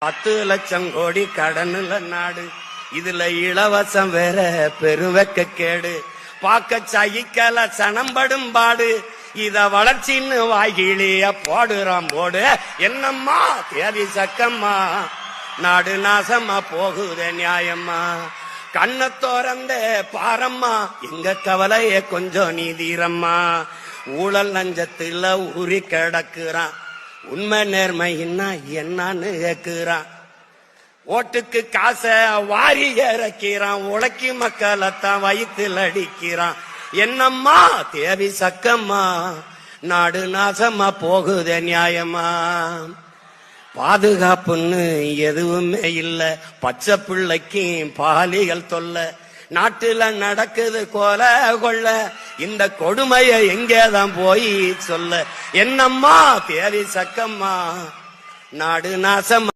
10 லட்சம் கோடி கடனுல நாடு, இதுல இலவசம் வேற பெருவெக்க கேடு. பாக்க சகிக்கல சனம்படும் பாடு, இத வளர்ச்சின்னு வாய்கிளிய போடுறான் போடு. என்னம்மா தேதி சக்கம்மா, நாடு நாசமா போகுதே நியாயம்மா. கண்ண தோறந்த பாரம்மா, எங்க கவலைய கொஞ்சம் நீதீரம்மா. ஊழல் லஞ்சத்துல ஊறி கிடக்குறான், உண்மை நேர்மைன்னா என்னன்னு கேக்குறான். ஓட்டுக்கு காசை வாரி இறக்கிறான், உழைக்கி மக்களைத்தான் வயிற்றில் அடிக்கிறான். என்னம்மா தேவி சக்கம்மா, நாடு நாசமா போகுதே நியாயமா. பாதுகாப்புன்னு எதுவுமே இல்ல, பச்சை பிள்ளைக்கு பாலிகள் தொல்ல. நாட்டுல நடக்குது கொல கொள்ள, இந்த கொடுமைய எங்கேதான் போய் சொல்ல. என்னம்மா தேவி சக்கம்மா, நாடு நாசமா.